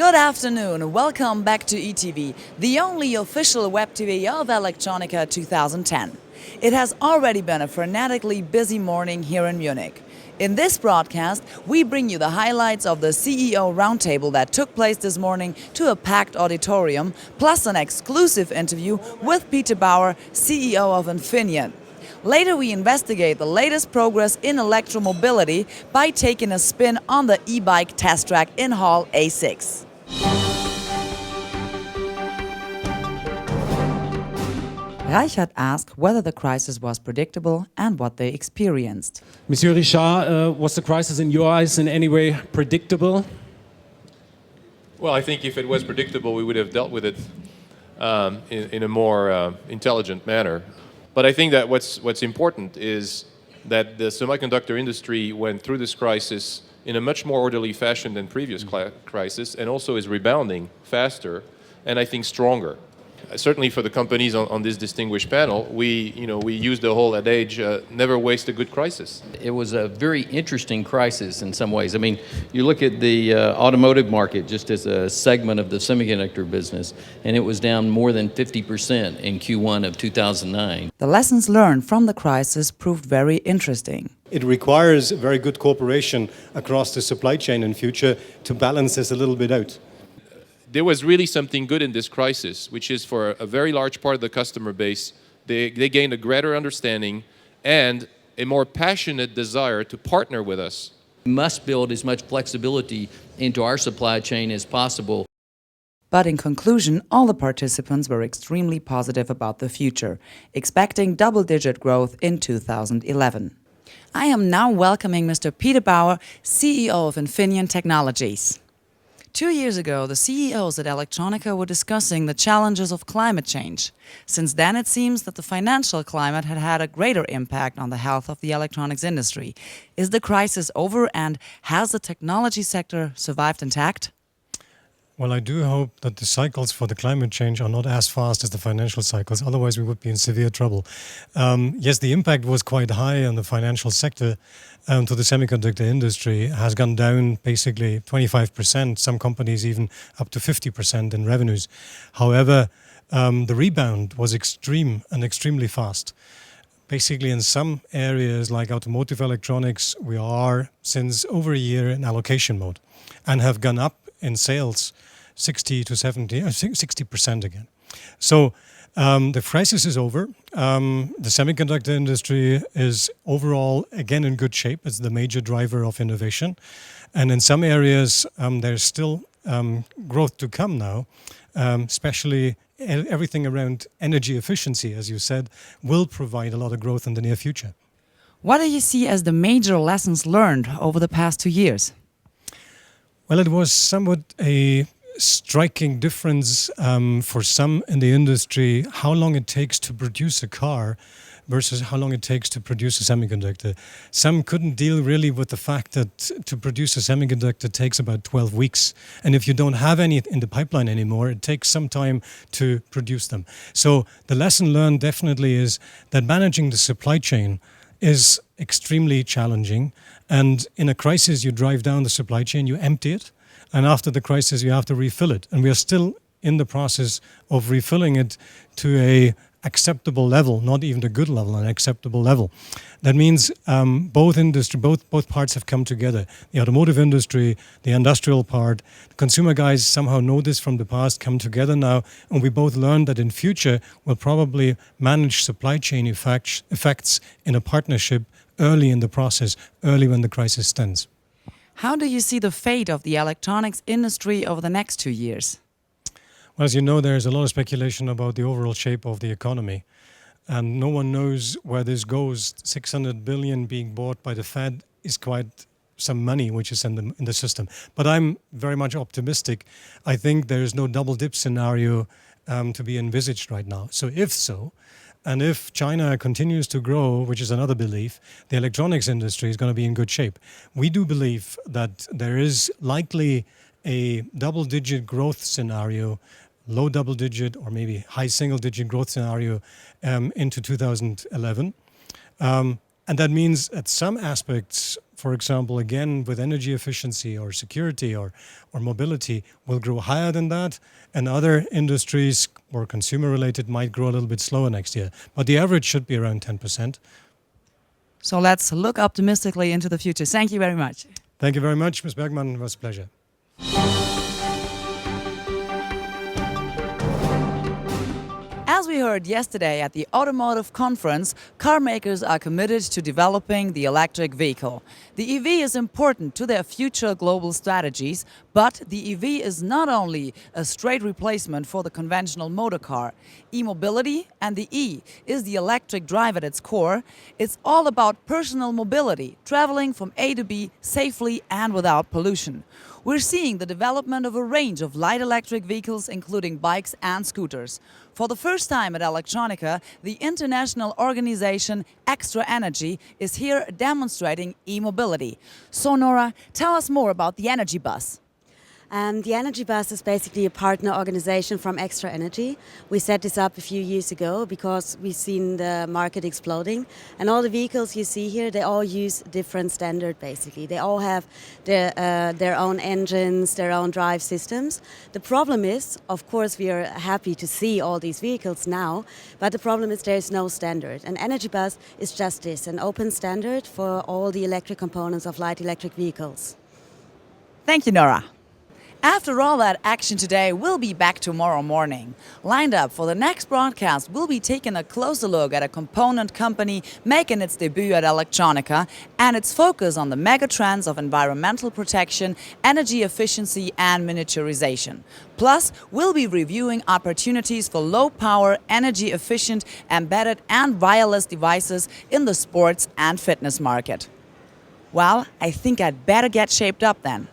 Good afternoon, welcome back to ETV, the only official web TV of Electronica 2010. It has already been a frenetically busy morning here in Munich. In this broadcast, we bring you the highlights of the CEO roundtable that took place this morning to a packed auditorium, plus an exclusive interview with Peter Bauer, CEO of Infineon. Later we investigate the latest progress in electromobility by taking a spin on the e-bike test track in Hall A6. Reichert asked whether the crisis was predictable and what they experienced. Monsieur Richard, was the crisis in your eyes in any way predictable? Well, I think if it was predictable, we would have dealt with it in a more intelligent manner. But I think that what's important is that the semiconductor industry went through this crisis in a much more orderly fashion than previous crisis, and also is rebounding faster and I think stronger. Certainly for the companies on this distinguished panel, we use the whole adage, never waste a good crisis. It was a very interesting crisis in some ways. I mean, you look at the automotive market just as a segment of the semiconductor business, and it was down more than 50% in Q1 of 2009. The lessons learned from the crisis proved very interesting. It requires very good cooperation across the supply chain in future to balance this a little bit out. There was really something good in this crisis, which is for a very large part of the customer base, they gained a greater understanding and a more passionate desire to partner with us. We must build as much flexibility into our supply chain as possible. But in conclusion, all the participants were extremely positive about the future, expecting double-digit growth in 2011. I am now welcoming Mr. Peter Bauer, CEO of Infineon Technologies. 2 years ago, the CEOs at Electronica were discussing the challenges of climate change. Since then, it seems that the financial climate had had a greater impact on the health of the electronics industry. Is the crisis over, and has the technology sector survived intact? Well, I do hope that the cycles for the climate change are not as fast as the financial cycles, otherwise we would be in severe trouble. Yes, the impact was quite high on the financial sector to the semiconductor industry, has gone down basically 25%, some companies even up to 50% in revenues. However, the rebound was extreme and extremely fast. Basically, in some areas like automotive electronics, we are since over a year in allocation mode and have gone up in sales 60% again. So the crisis is over. The semiconductor industry is overall again in good shape. It's the major driver of innovation. And in some areas, there's still growth to come now, especially everything around energy efficiency, as you said, will provide a lot of growth in the near future. What do you see as the major lessons learned over the past 2 years? Well, it was somewhat a striking difference for some in the industry, how long it takes to produce a car versus how long it takes to produce a semiconductor. Some couldn't deal really with the fact that to produce a semiconductor takes about 12 weeks. And if you don't have any in the pipeline anymore, it takes some time to produce them. So the lesson learned definitely is that managing the supply chain is extremely challenging. And in a crisis, you drive down the supply chain, you empty it. And after the crisis, you have to refill it. And we are still in the process of refilling it to a acceptable level, not even a good level, an acceptable level. That means both parts have come together. The automotive industry, the industrial part, the consumer guys somehow know this from the past, come together now, and we both learned that in future we'll probably manage supply chain effects in a partnership early in the process, early when the crisis stands. How do you see the fate of the electronics industry over the next 2 years? Well, as you know, there's a lot of speculation about the overall shape of the economy. And no one knows where this goes. 600 billion being bought by the Fed is quite some money which is in the system. But I'm very much optimistic. I think there is no double dip scenario to be envisaged right now. So if so, and if China continues to grow, which is another belief, the electronics industry is going to be in good shape. We do believe that there is likely a double-digit growth scenario, low double-digit or maybe high single-digit growth scenario into 2011. And that means that some aspects for example, again with energy efficiency or security or mobility, will grow higher than that, and other industries or consumer related might grow a little bit slower next year. But the average should be around 10%. So let's look optimistically into the future. Thank you very much. Thank you very much, Ms. Bergman. It was a pleasure. As we heard yesterday at the automotive conference, car makers are committed to developing the electric vehicle. The EV is important to their future global strategies, but the EV is not only a straight replacement for the conventional motor car. E-mobility, and the E is the electric drive at its core. It's all about personal mobility, traveling from A to B safely and without pollution. We're seeing the development of a range of light electric vehicles, including bikes and scooters. For the first time at Electronica, the international organization Extra Energy is here demonstrating e-mobility. So Nora, tell us more about the Energy Bus. The Energy Bus is basically a partner organization from Extra Energy. We set this up a few years ago because we've seen the market exploding. And all the vehicles you see here, they all use different standard basically. They all have their own engines, their own drive systems. The problem is, of course, we are happy to see all these vehicles now, but the problem is there is no standard. An Energy Bus is just this, an open standard for all the electric components of light electric vehicles. Thank you, Nora. After all that action today, we'll be back tomorrow morning. Lined up for the next broadcast, we'll be taking a closer look at a component company making its debut at Electronica and its focus on the mega trends of environmental protection, energy efficiency and miniaturization. Plus, we'll be reviewing opportunities for low-power, energy-efficient, embedded and wireless devices in the sports and fitness market. Well, I think I'd better get shaped up then.